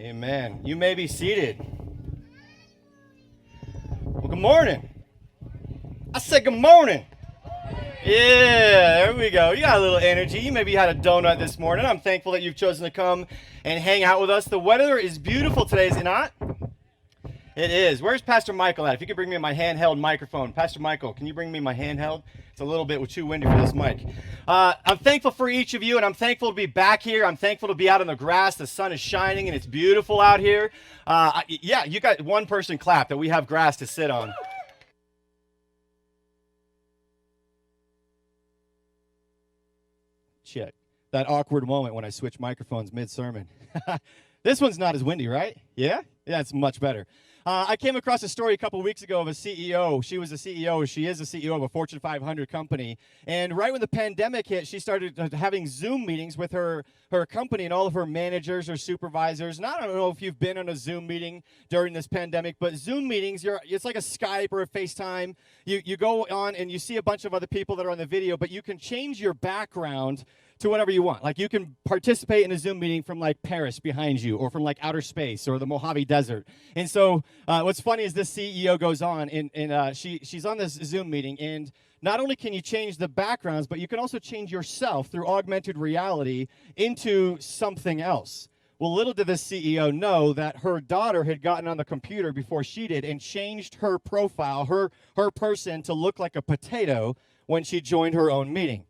Amen. You may be seated. Well, good morning. I said good morning. Yeah, there we go. You got a little energy. You maybe had a donut this morning. I'm thankful that you've chosen to come and hang out with us. The weather is beautiful today, is it not? It is. Where's Pastor Michael at? If you could bring me my handheld microphone. Pastor Michael, can you bring me my handheld? It's a little bit too windy for this mic. I'm thankful for each of you, and I'm thankful to be back here. I'm thankful to be out in the grass. The sun is shining, and it's beautiful out here. Yeah, you got one person clap that we have grass to sit on. Shit. That awkward moment when I switch microphones mid-sermon. This one's not as windy, right? Yeah? Yeah, it's much better. I came across a story a couple weeks ago of a CEO. She is a CEO of a Fortune 500 company. And right when the pandemic hit, she started having Zoom meetings with her company and all of her managers or supervisors. And I don't know if you've been on a Zoom meeting during this pandemic, but Zoom meetings, it's like a Skype or a FaceTime. You go on and you see a bunch of other people that are on the video, but you can change your background to whatever you want. Like you can participate in a Zoom meeting from like Paris behind you or from like outer space or the Mojave Desert. And so what's funny is this CEO goes on and she's on this Zoom meeting, and not only can you change the backgrounds, but you can also change yourself through augmented reality into something else. Well, little did this CEO know that her daughter had gotten on the computer before she did and changed her profile, her person, to look like a potato when she joined her own meeting.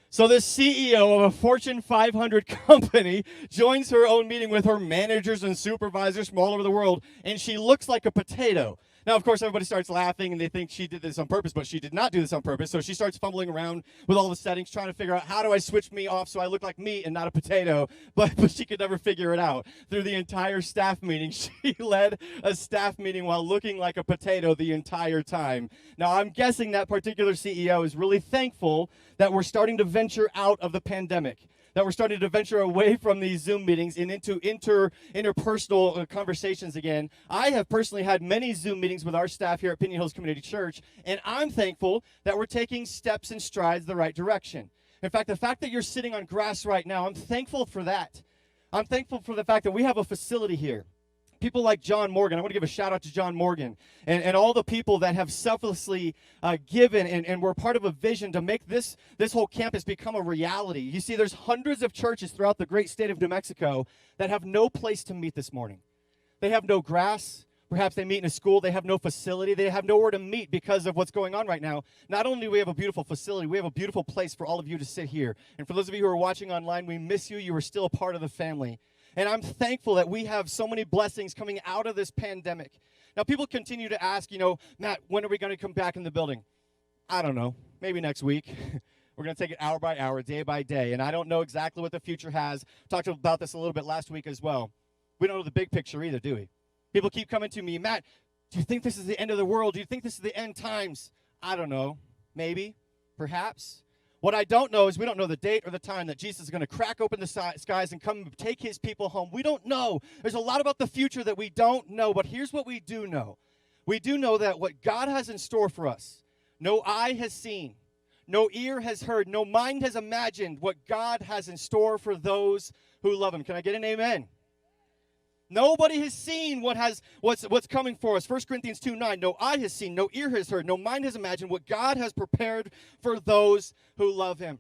So this CEO of a Fortune 500 company joins her own meeting with her managers and supervisors from all over the world, and she looks like a potato. Now, of course, everybody starts laughing, and they think she did this on purpose, but she did not do this on purpose. So she starts fumbling around with all the settings, trying to figure out, how do I switch me off so I look like meat and not a potato? But she could never figure it out. Through the entire staff meeting, she led a staff meeting while looking like a potato the entire time. Now, I'm guessing that particular CEO is really thankful that we're starting to venture out of the pandemic, that we're starting to venture away from these Zoom meetings and into interpersonal conversations again. I have personally had many Zoom meetings with our staff here at Pinion Hills Community Church, and I'm thankful that we're taking steps and strides the right direction. In fact, the fact that you're sitting on grass right now, I'm thankful for that. I'm thankful for the fact that we have a facility here. People like John Morgan. I want to give a shout out to John Morgan and all the people that have selflessly given and were part of a vision to make this whole campus become a reality. You see, there's hundreds of churches throughout the great state of New Mexico that have no place to meet this morning. They have no grass. Perhaps they meet in a school. They have no facility. They have nowhere to meet because of what's going on right now. Not only do we have a beautiful facility, we have a beautiful place for all of you to sit here. And for those of you who are watching online, we miss you. You are still a part of the family. And I'm thankful that we have so many blessings coming out of this pandemic. Now, people continue to ask, Matt, when are we going to come back in the building? I don't know. Maybe next week. We're going to take it hour by hour, day by day. And I don't know exactly what the future has. Talked about this a little bit last week as well. We don't know the big picture either, do we? People keep coming to me, Matt, do you think this is the end of the world? Do you think this is the end times? I don't know. Maybe. Perhaps. What I don't know is we don't know the date or the time that Jesus is going to crack open the skies and come and take his people home. We don't know. There's a lot about the future that we don't know, but here's what we do know. We do know that what God has in store for us, no eye has seen, no ear has heard, no mind has imagined what God has in store for those who love him. Can I get an amen? Nobody has seen what's coming for us. 1 Corinthians 2:9, no eye has seen, no ear has heard, no mind has imagined what God has prepared for those who love him.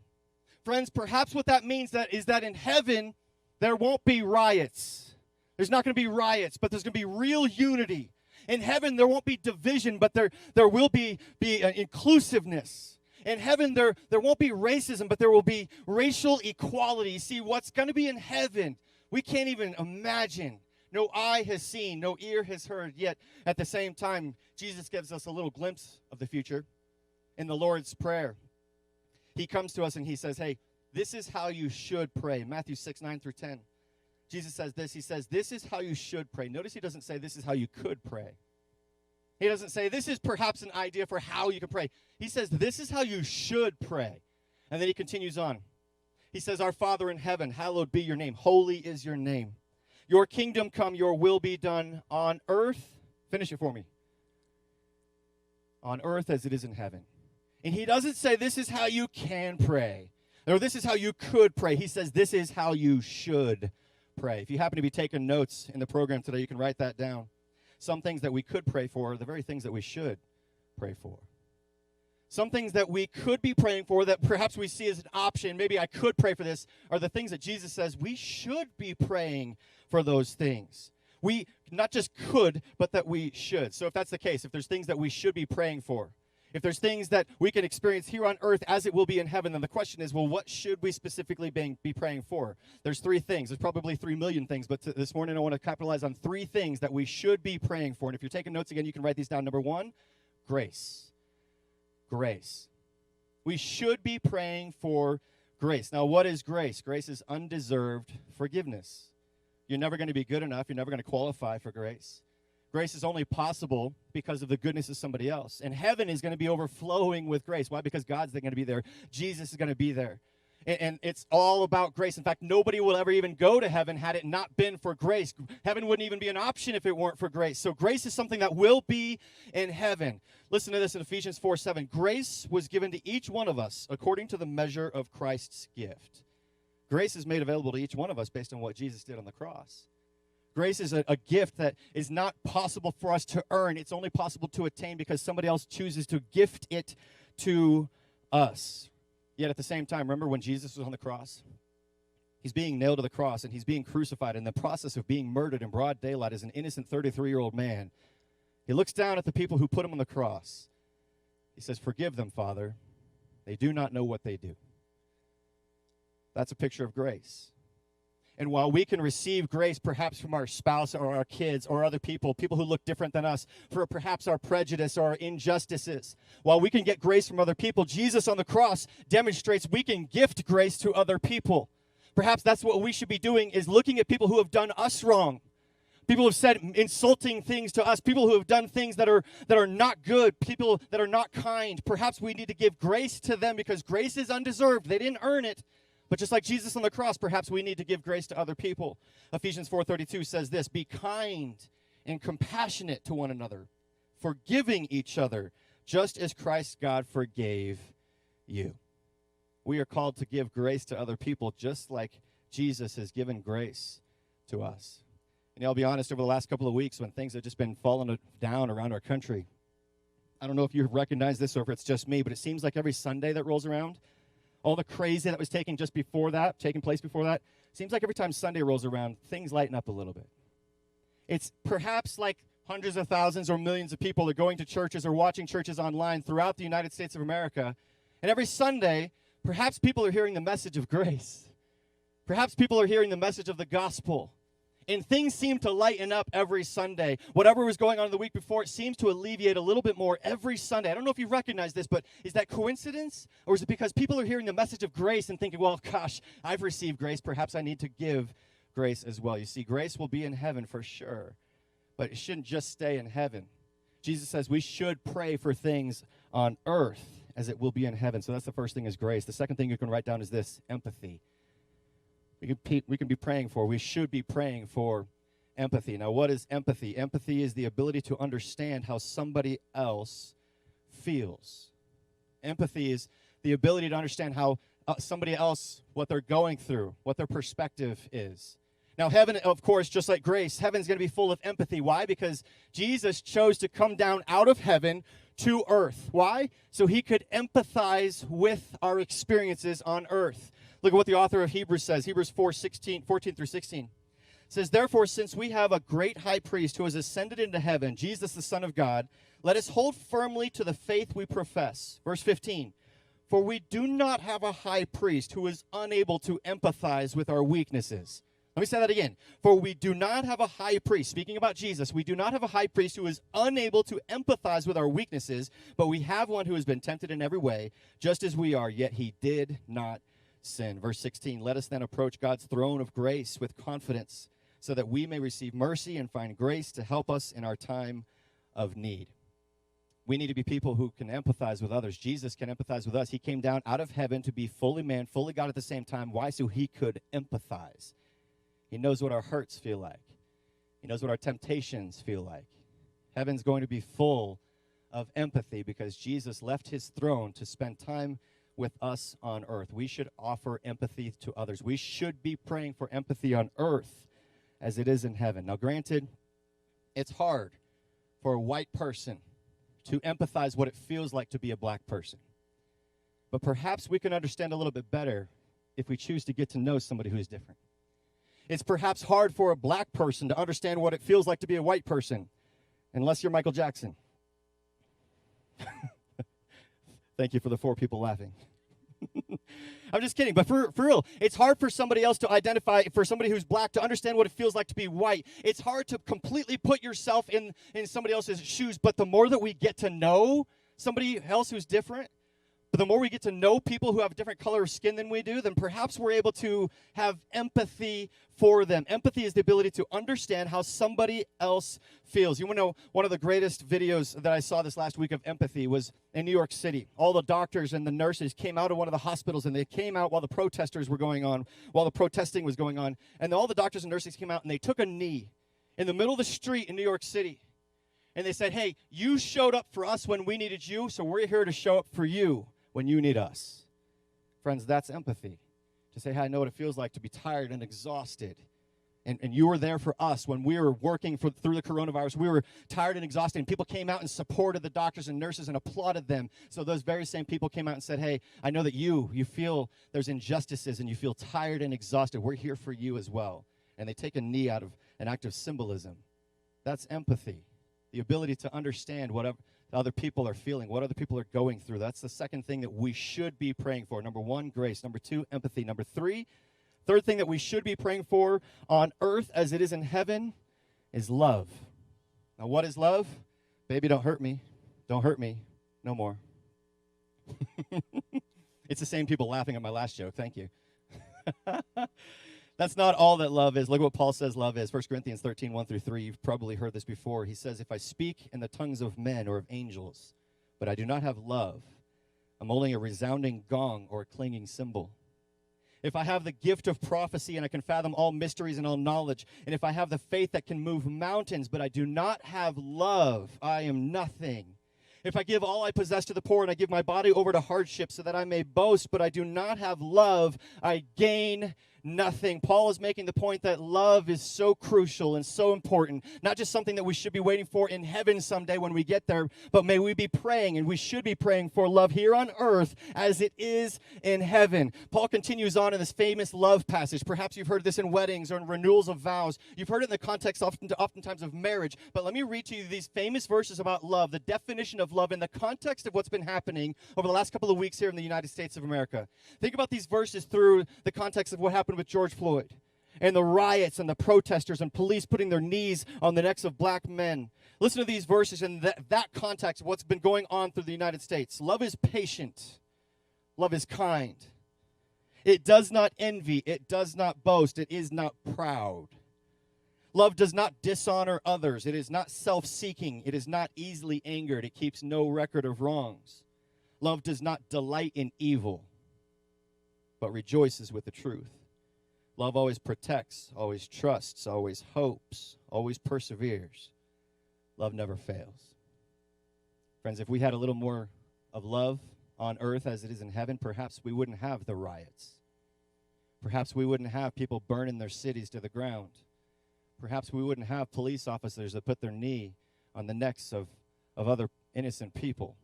Friends, perhaps what that means is that in heaven, there won't be riots. There's not going to be riots, but there's going to be real unity. In heaven, there won't be division, but there will be inclusiveness. In heaven, there won't be racism, but there will be racial equality. See, what's going to be in heaven, we can't even imagine. No eye has seen, no ear has heard, yet at the same time, Jesus gives us a little glimpse of the future in the Lord's Prayer. He comes to us and he says, hey, this is how you should pray. Matthew 6:9-10. Jesus says this. He says, this is how you should pray. Notice he doesn't say this is how you could pray. He doesn't say this is perhaps an idea for how you can pray. He says this is how you should pray. And then he continues on. He says, our Father in heaven, hallowed be your name. Holy is your name. Your kingdom come, your will be done on earth. Finish it for me. On earth as it is in heaven. And he doesn't say this is how you can pray. Or this is how you could pray. He says this is how you should pray. If you happen to be taking notes in the program today, you can write that down. Some things that we could pray for are the very things that we should pray for. Some things that we could be praying for that perhaps we see as an option, maybe I could pray for this, are the things that Jesus says we should be praying for those things. We not just could, but that we should. So if that's the case, if there's things that we should be praying for, if there's things that we can experience here on earth as it will be in heaven, then the question is, well, what should we specifically be praying for? There's three things. There's probably 3 million things, but this morning I want to capitalize on 3 things that we should be praying for. And if you're taking notes again, you can write these down. Number 1, grace. Grace. We should be praying for grace. Now, what is grace? Grace is undeserved forgiveness. You're never going to be good enough. You're never going to qualify for grace. Grace is only possible because of the goodness of somebody else. And heaven is going to be overflowing with grace. Why? Because God's going to be there. Jesus is going to be there. And it's all about grace. In fact, nobody will ever even go to heaven had it not been for grace. Heaven wouldn't even be an option if it weren't for grace. So grace is something that will be in heaven. Listen to this in Ephesians 4:7. Grace was given to each one of us according to the measure of Christ's gift. Grace is made available to each one of us based on what Jesus did on the cross. Grace is a gift that is not possible for us to earn. It's only possible to attain because somebody else chooses to gift it to us. Yet at the same time, remember when Jesus was on the cross? He's being nailed to the cross, and he's being crucified. In the process of being murdered in broad daylight as an innocent 33-year-old man, he looks down at the people who put him on the cross. He says, "Forgive them, Father. They do not know what they do." That's a picture of grace. And while we can receive grace perhaps from our spouse or our kids or other people who look different than us, for perhaps our prejudice or our injustices, while we can get grace from other people, Jesus on the cross demonstrates we can gift grace to other people. Perhaps that's what we should be doing, is looking at people who have done us wrong. People who have said insulting things to us, people who have done things that are not good, people that are not kind. Perhaps we need to give grace to them because grace is undeserved. They didn't earn it. But just like Jesus on the cross, perhaps we need to give grace to other people. Ephesians 4:32 says this, "Be kind and compassionate to one another, forgiving each other, just as Christ God forgave you." We are called to give grace to other people just like Jesus has given grace to us. And I'll be honest, over the last couple of weeks when things have just been falling down around our country, I don't know if you recognize this or if it's just me, but it seems like every Sunday that rolls around, all the crazy that was taking place before that, seems like every time Sunday rolls around, things lighten up a little bit. It's perhaps like hundreds of thousands or millions of people are going to churches or watching churches online throughout the United States of America. And every Sunday, perhaps people are hearing the message of grace. Perhaps people are hearing the message of the gospel. And things seem to lighten up every Sunday. Whatever was going on in the week before, it seems to alleviate a little bit more every Sunday. I don't know if you recognize this, but is that coincidence? Or is it because people are hearing the message of grace and thinking, well, gosh, I've received grace. Perhaps I need to give grace as well. You see, grace will be in heaven for sure, but it shouldn't just stay in heaven. Jesus says we should pray for things on earth as it will be in heaven. So that's the first thing, is grace. The second thing you can write down is this, empathy. We can be praying for, we should be praying for empathy. Now, what is empathy? Empathy is the ability to understand how somebody else feels. Empathy is the ability to understand how somebody else, what they're going through, what their perspective is. Now, heaven, of course, just like grace, heaven's going to be full of empathy. Why? Because Jesus chose to come down out of heaven to earth. Why? So he could empathize with our experiences on earth. Look at what the author of Hebrews says, Hebrews 4:14 through 16. It says, "Therefore, since we have a great high priest who has ascended into heaven, Jesus the Son of God, let us hold firmly to the faith we profess." Verse 15, "For we do not have a high priest who is unable to empathize with our weaknesses." Let me say that again. "For we do not have a high priest," speaking about Jesus, "we do not have a high priest who is unable to empathize with our weaknesses, but we have one who has been tempted in every way, just as we are, yet he did not sin." Verse 16, "Let us then approach God's throne of grace with confidence, so that we may receive mercy and find grace to help us in our time of need." We need to be people who can empathize with others. Jesus can empathize with us. He came down out of heaven to be fully man, fully God at the same time. Why? So he could empathize. He knows what our hurts feel like. He knows what our temptations feel like. Heaven's going to be full of empathy because Jesus left his throne to spend time with us on earth. We should offer empathy to others. We should be praying for empathy on earth as it is in heaven. Now, granted, it's hard for a white person to empathize what it feels like to be a black person. But perhaps we can understand a little bit better if we choose to get to know somebody who is different. It's perhaps hard for a black person to understand what it feels like to be a white person, unless you're Michael Jackson. Thank you for the 4 people laughing. I'm just kidding, but for real, it's hard for somebody else to identify, for somebody who's black to understand what it feels like to be white. It's hard to completely put yourself in somebody else's shoes, but the more that we get to know somebody else who's different, but the more we get to know people who have a different color of skin than we do, then perhaps we're able to have empathy for them. Empathy is the ability to understand how somebody else feels. You want to know, one of the greatest videos that I saw this last week of empathy was in New York City. All the doctors and the nurses came out of one of the hospitals, and they came out while the protesters were going on, while the protesting was going on. And all the doctors and nurses came out, and they took a knee in the middle of the street in New York City. And they said, hey, you showed up for us when we needed you, so we're here to show up for you when you need us. Friends, that's empathy. To say, hey, I know what it feels like to be tired and exhausted. And you were there for us when we were working through the coronavirus. We were tired and exhausted, and people came out and supported the doctors and nurses and applauded them. So those very same people came out and said, hey, I know that you feel there's injustices and you feel tired and exhausted. We're here for you as well. And they take a knee out of an act of symbolism. That's empathy. The ability to understand what other people are feeling, what other people are going through. That's the second thing that we should be praying for. Number 1, grace. Number 2, empathy. Number 3, third thing that we should be praying for on earth as it is in heaven is love. Now, what is love? Baby, don't hurt me. Don't hurt me. No more. It's the same people laughing at my last joke. Thank you. That's not all that love is. Look what Paul says love is. 1 Corinthians 13, 1-3. You've probably heard this before. He says, if I speak in the tongues of men or of angels, but I do not have love, I'm only a resounding gong or a clanging cymbal. If I have the gift of prophecy and I can fathom all mysteries and all knowledge, and if I have the faith that can move mountains, but I do not have love, I am nothing. If I give all I possess to the poor and I give my body over to hardship so that I may boast, but I do not have love, I gain nothing. Paul is making the point that love is so crucial and so important, not just something that we should be waiting for in heaven someday when we get there, but may we be praying, and we should be praying for love here on earth as it is in heaven. Paul continues on in this famous love passage. Perhaps you've heard this in weddings or in renewals of vows. You've heard it in the context oftentimes of marriage, but let me read to you these famous verses about love, the definition of love in the context of what's been happening over the last couple of weeks here in the United States of America. Think about these verses through the context of what happened with George Floyd and the riots and the protesters and police putting their knees on the necks of black men. Listen to these verses in that context of what's been going on through the United States. Love is patient. Love is kind. It does not envy. It does not boast. It is not proud. Love does not dishonor others. It is not self-seeking. It is not easily angered. It keeps no record of wrongs. Love does not delight in evil, but rejoices with the truth. Love always protects, always trusts, always hopes, always perseveres. Love never fails. Friends, if we had a little more of love on earth as it is in heaven, perhaps we wouldn't have the riots. Perhaps we wouldn't have people burning their cities to the ground. Perhaps we wouldn't have police officers that put their knee on the necks of other innocent people.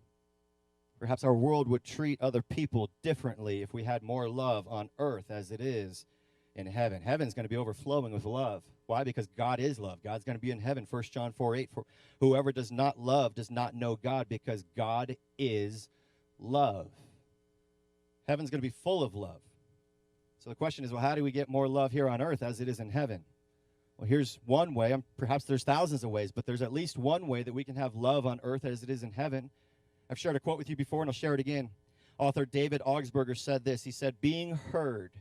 Perhaps our world would treat other people differently if we had more love on earth as it is in heaven. Heaven's going to be overflowing with love. Why? Because God is love. God's going to be in heaven. 1 John 4:8. For whoever does not love does not know God, because God is love. Heaven's going to be full of love. So the question is, well, how do we get more love here on earth as it is in heaven? Well, here's one way. Perhaps there's thousands of ways, but there's at least one way that we can have love on earth as it is in heaven. I've shared a quote with you before, and I'll share it again. Author David Augsburger said this. He said, being heard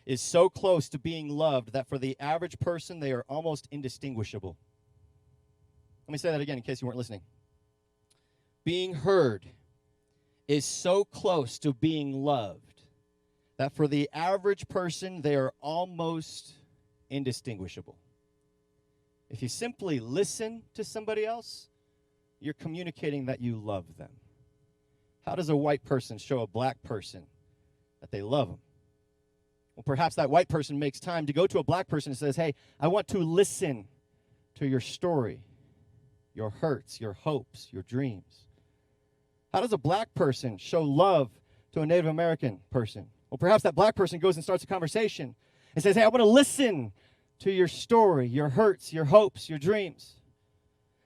is so close to being loved that for the average person, they are almost indistinguishable. Let me say that again in case you weren't listening. Being heard is so close to being loved that for the average person, they are almost indistinguishable. If you simply listen to somebody else, you're communicating that you love them. How does a white person show a black person that they love them? Well, perhaps that white person makes time to go to a black person and says, hey, I want to listen to your story, your hurts, your hopes, your dreams. How does a black person show love to a Native American person? Well, perhaps that black person goes and starts a conversation and says, hey, I want to listen to your story, your hurts, your hopes, your dreams.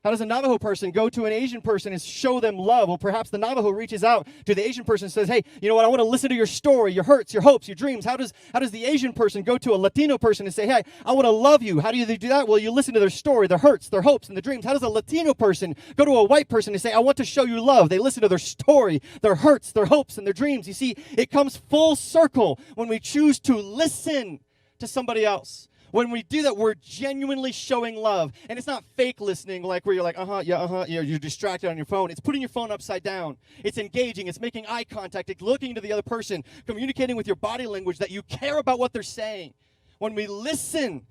How does a Navajo person go to an Asian person and show them love? Well, perhaps the Navajo reaches out to the Asian person and says, hey, you know what, I want to listen to your story, your hurts, your hopes, your dreams. How does the Asian person go to a Latino person and say, hey, I want to love you? How do you do that? Well, you listen to their story, their hurts, their hopes, and the dreams. How does a Latino person go to a white person and say, I want to show you love? They listen to their story, their hurts, their hopes, and their dreams. You see, it comes full circle when we choose to listen to somebody else. When we do that, we're genuinely showing love. And it's not fake listening, like where you're like, you're distracted on your phone. It's putting your phone upside down. It's engaging. It's making eye contact. It's looking to the other person, communicating with your body language that you care about what they're saying. When we listen,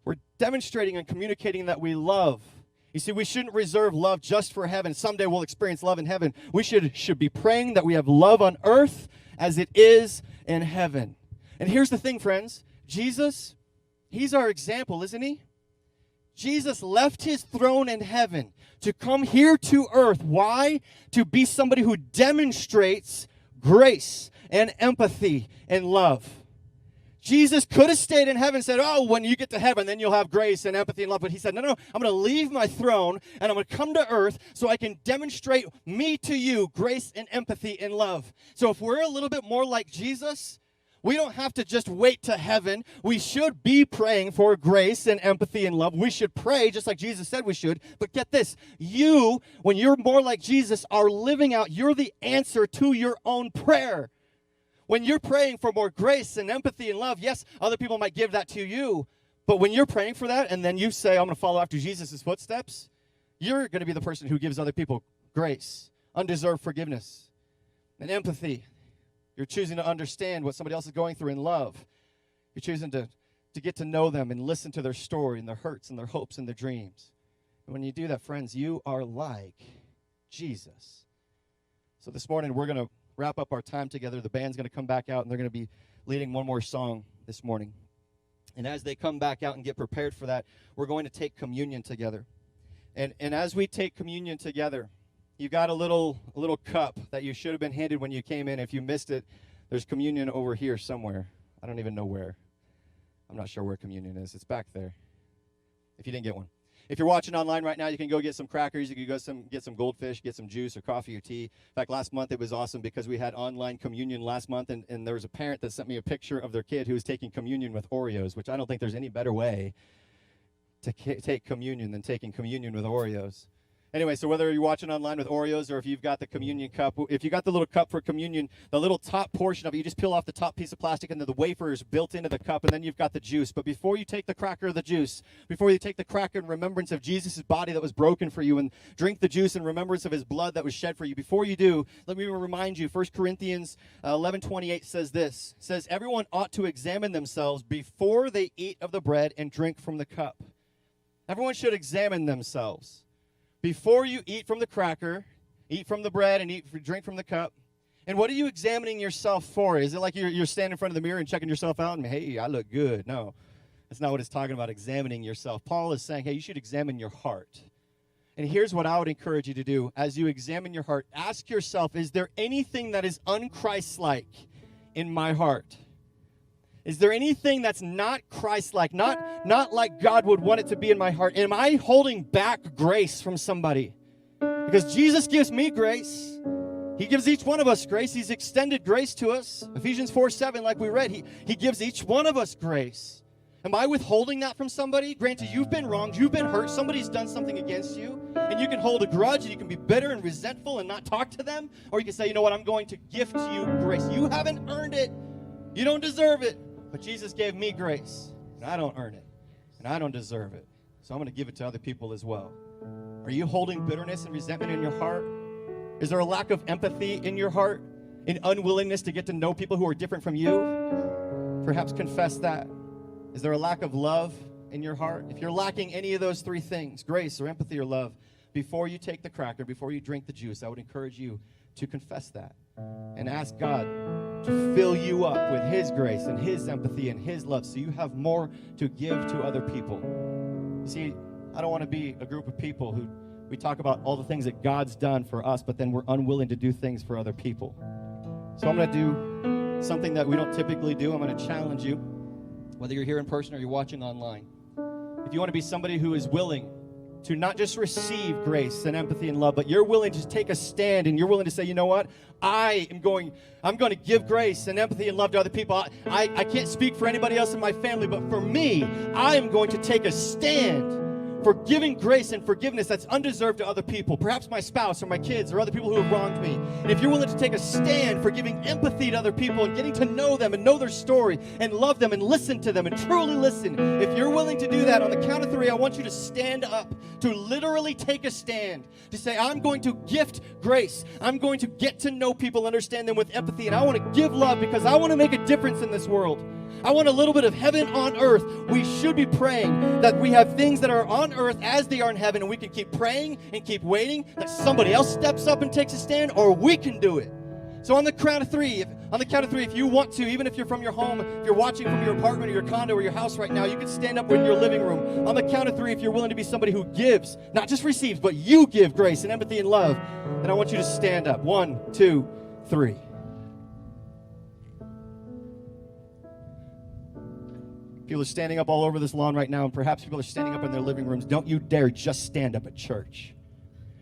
we're demonstrating and communicating that we love. You see, we shouldn't reserve love just for heaven. Someday we'll experience love in heaven. We should be praying that we have love on earth as it is in heaven. And here's the thing, friends. Jesus, he's our example, isn't he? Jesus left his throne in heaven to come here to earth. Why? To be somebody who demonstrates grace and empathy and love. Jesus could have stayed in heaven and said, oh, when you get to heaven, then you'll have grace and empathy and love. But he said, no, I'm going to leave my throne and I'm going to come to earth so I can demonstrate me to you, grace and empathy and love. So if we're a little bit more like Jesus, we don't have to just wait to heaven. We should be praying for grace and empathy and love. We should pray just like Jesus said we should. But get this, you, when you're more like Jesus, are living out, you're the answer to your own prayer. When you're praying for more grace and empathy and love, yes, other people might give that to you. But when you're praying for that and then you say, I'm going to follow after Jesus' footsteps, you're going to be the person who gives other people grace, undeserved forgiveness, and empathy. You're choosing to understand what somebody else is going through in love. You're choosing to get to know them and listen to their story and their hurts and their hopes and their dreams. And when you do that, friends, you are like Jesus. So this morning, we're going to wrap up our time together. The band's going to come back out, and they're going to be leading one more song this morning. And as they come back out and get prepared for that, we're going to take communion together. And as we take communion together, you got a little cup that you should have been handed when you came in. If you missed it, there's communion over here somewhere. I don't even know where. I'm not sure where communion is. It's back there, if you didn't get one. If you're watching online right now, you can go get some crackers. You can go get some goldfish, get some juice or coffee or tea. In fact, last month it was awesome because we had online communion last month, and there was a parent that sent me a picture of their kid who was taking communion with Oreos, which I don't think there's any better way to take communion than taking communion with Oreos. Anyway, so whether you're watching online with Oreos or if you've got the communion cup, if you got the little cup for communion, the little top portion of it, you just peel off the top piece of plastic and then the wafer is built into the cup, and then you've got the juice. But before you take the cracker or the juice, before you take the cracker in remembrance of Jesus' body that was broken for you and drink the juice in remembrance of his blood that was shed for you, before you do, let me remind you, 1 Corinthians 11:28 says this. It says, everyone ought to examine themselves before they eat of the bread and drink from the cup. Everyone should examine themselves. Before you eat from the cracker, eat from the bread, and drink from the cup. And what are you examining yourself for? Is it like you're standing in front of the mirror and checking yourself out and, hey, I look good? No, that's not what it's talking about, examining yourself. Paul is saying, hey, you should examine your heart. And here's what I would encourage you to do. As you examine your heart, ask yourself, is there anything that is un-Christ-like in my heart? Is there anything that's not Christ-like, not like God would want it to be in my heart? Am I holding back grace from somebody? Because Jesus gives me grace. He gives each one of us grace. He's extended grace to us. Ephesians 4:7, like we read, he gives each one of us grace. Am I withholding that from somebody? Granted, you've been wronged, you've been hurt, somebody's done something against you, and you can hold a grudge, and you can be bitter and resentful and not talk to them, or you can say, you know what, I'm going to gift you grace. You haven't earned it. You don't deserve it. But Jesus gave me grace, and I don't earn it, and I don't deserve it. So I'm going to give it to other people as well. Are you holding bitterness and resentment in your heart? Is there a lack of empathy in your heart, an unwillingness to get to know people who are different from you? Perhaps confess that. Is there a lack of love in your heart? If you're lacking any of those three things, grace or empathy or love, before you take the cracker, before you drink the juice, I would encourage you to confess that and ask God to fill you up with his grace and his empathy and his love so you have more to give to other people. You see, I don't want to be a group of people who we talk about all the things that God's done for us, but then we're unwilling to do things for other people. So I'm going to do something that we don't typically do. I'm going to challenge you, whether you're here in person or you're watching online. If you want to be somebody who is willing to not just receive grace and empathy and love, but you're willing to take a stand and you're willing to say, you know what? I'm going to give grace and empathy and love to other people. I can't speak for anybody else in my family, but for me, I am going to take a stand for giving grace and forgiveness that's undeserved to other people, perhaps my spouse or my kids or other people who have wronged me. And if you're willing to take a stand for giving empathy to other people and getting to know them and know their story and love them and listen to them and truly listen, if you're willing to do that, on the count of 3, I want you to stand up, to literally take a stand, to say, I'm going to gift grace. I'm going to get to know people, understand them with empathy, and I want to give love because I want to make a difference in this world. I want a little bit of heaven on earth. We should be praying that we have things that are on earth as they are in heaven, and we can keep praying and keep waiting that somebody else steps up and takes a stand, or we can do it. So on the count of 3, if you want to, even if you're from your home, if you're watching from your apartment or your condo or your house right now, you can stand up in your living room. On the count of 3, if you're willing to be somebody who gives, not just receives, but you give grace and empathy and love, then I want you to stand up. 1, 2, 3. People are standing up all over this lawn right now, and perhaps people are standing up in their living rooms. Don't you dare just stand up at church.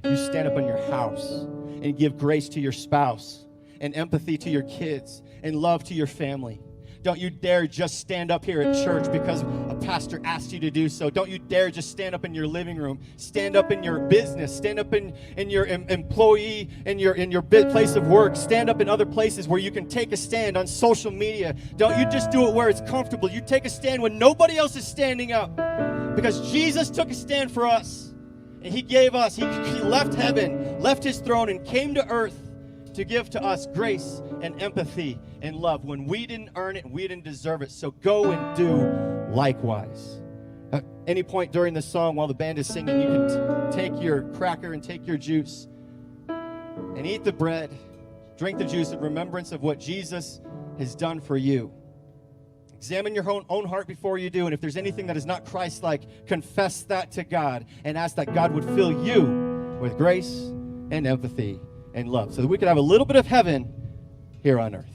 You stand up in your house and give grace to your spouse and empathy to your kids and love to your family. Don't you dare just stand up here at church because a pastor asked you to do so. Don't you dare just stand up in your living room. Stand up in your business. Stand up in your employee, in your place of work. Stand up in other places where you can take a stand on social media. Don't you just do it where it's comfortable. You take a stand when nobody else is standing up. Because Jesus took a stand for us. And he gave us, he left heaven, left his throne, and came to earth to give to us grace and empathy and love when we didn't earn it and we didn't deserve it. So go and do likewise. At any point during the song while the band is singing, you can take your cracker and take your juice and eat the bread, drink the juice in remembrance of what Jesus has done for you. Examine your own heart before you do, and if there's anything that is not Christ-like, confess that to God and ask that God would fill you with grace and empathy and love, so that we could have a little bit of heaven here on earth.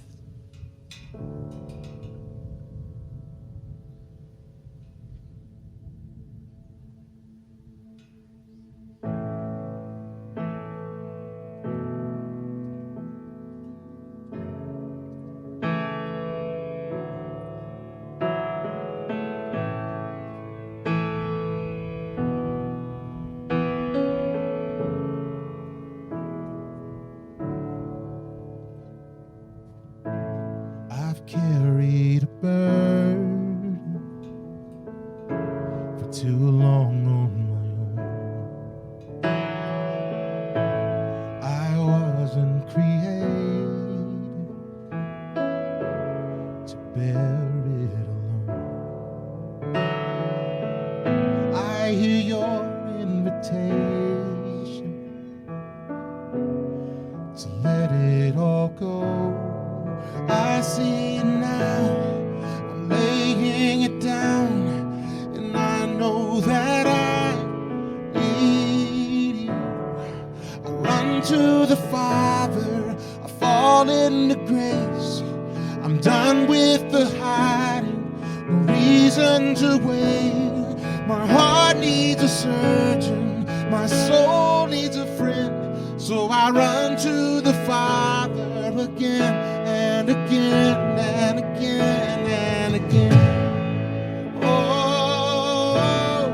Carried a burden for too long on my own. I wasn't created to bear it alone. I hear your invitation to let it all go. I see it now, I'm laying it down, and I know that I need you. I run to the Father, I fall into grace. I'm done with the hiding, no reason to wait. My heart needs a surgeon, my soul needs a friend, so I run to the Father again. And again, and again, and again. Oh,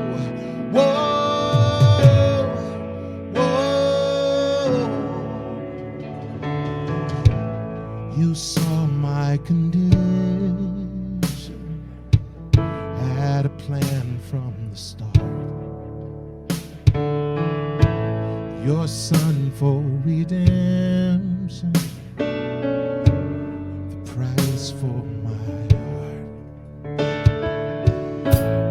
whoa, whoa. You saw my condition, had a plan from the start. Your Son for redemption, for my heart.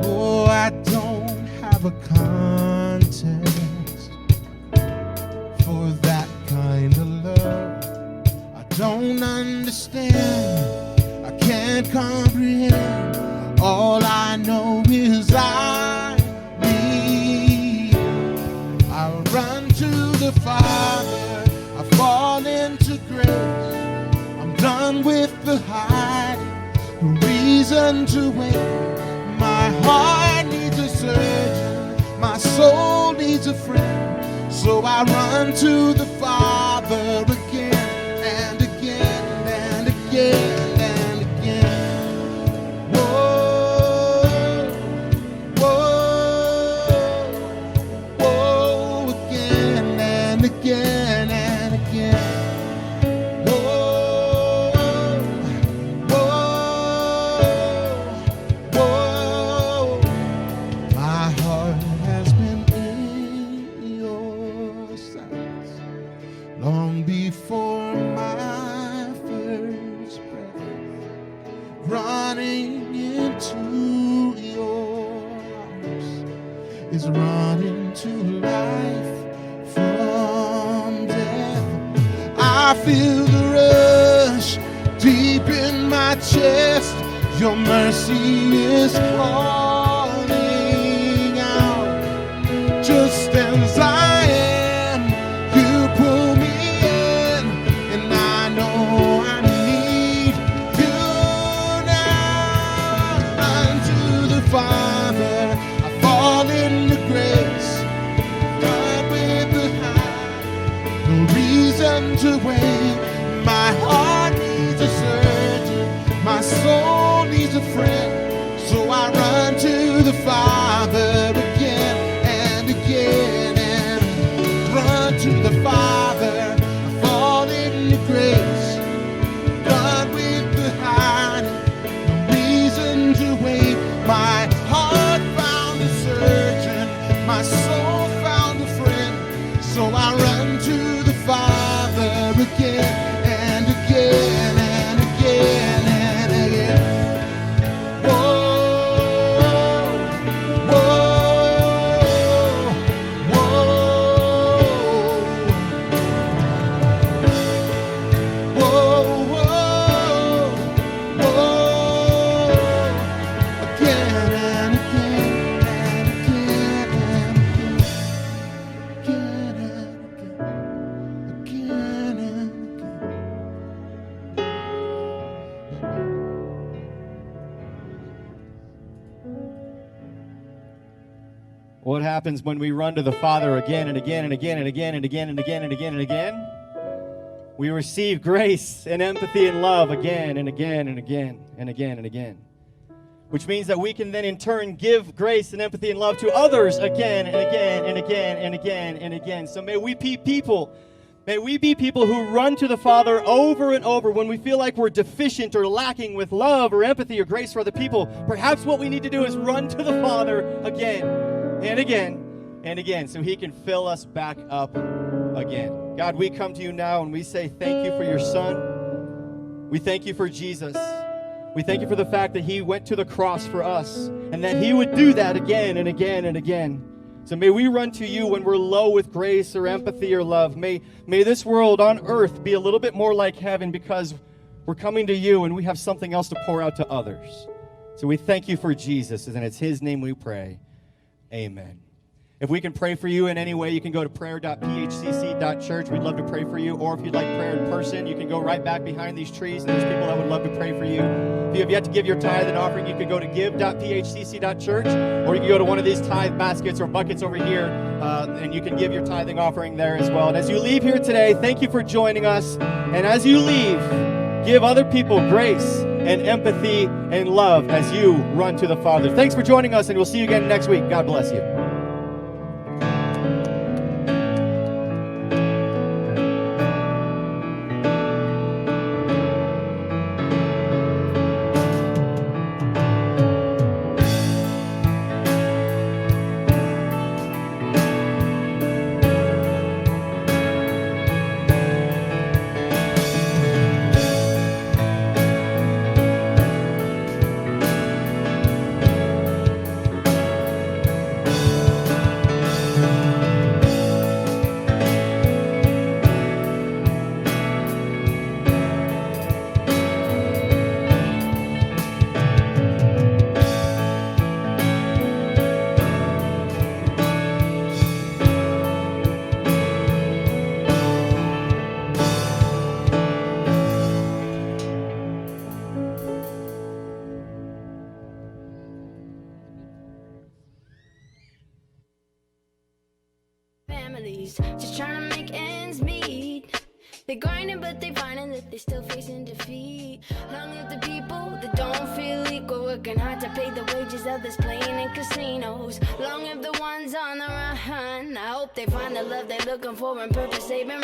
Oh, I don't have a context for that kind of love. understand, I can't comprehend. All I know is I need. I run to the Father, I fall into grace. I'm done with the hiding, no reason to wait. My heart needs a surgeon, my soul needs a friend. So I run to the Father again and again and again and again. Whoa, whoa, whoa, again and again and again. Whoa, whoa, whoa. My heart has been in your sight long before my first breath, running into your arms is running to life from death. I feel the rush deep in my chest, your mercy is calling out. Just as I am, you pull me in, and I know I need you now. Run to the Father, I fall into grace. God with the high, no reason to wait. My heart needs a surgeon, my soul needs a friend. So I run to the Father again and again, and run to the Father, I fall into grace. God with the hiding, no reason to wait. My heart found a surgeon, my soul found a friend. So I run to the Father again and again and again and again. Whoa, whoa, whoa, whoa, whoa, whoa, again and again and again and again, again and again. What happens when we run to the Father again and again and again and again and again and again and again and again? We receive grace and empathy and love again and again and again and again and again. Which means that we can then in turn give grace and empathy and love to others again and again and again and again and again. So may we be people who run to the Father over and over when we feel like we're deficient or lacking with love or empathy or grace for other people. Perhaps what we need to do is run to the Father again and again and again so He can fill us back up again. God, we come to you now and we say thank you for your Son. We thank you for Jesus. We thank you for the fact that He went to the cross for us and that He would do that again and again and again. So may we run to you when we're low with grace or empathy or love. May this world on earth be a little bit more like heaven because we're coming to you and we have something else to pour out to others. So we thank you for Jesus, and it's His name we pray. Amen. If we can pray for you in any way, you can go to prayer.phcc.church. We'd love to pray for you. Or if you'd like prayer in person, you can go right back behind these trees, and there's people that would love to pray for you. If you have yet to give your tithe and offering, you can go to give.phcc.church, or you can go to one of these tithe baskets or buckets over here, and you can give your tithing offering there as well. And as you leave here today, thank you for joining us. And as you leave, give other people grace and empathy and love as you run to the Father. Thanks for joining us, and we'll see you again next week. God bless you. families, just trying to make ends meet. They grinding, but they finding that they still facing defeat. Long live the people that don't feel equal, working hard to pay the wages of this playing in casinos. Long live the ones on the run. I hope they find the love they're looking for and purpose they've been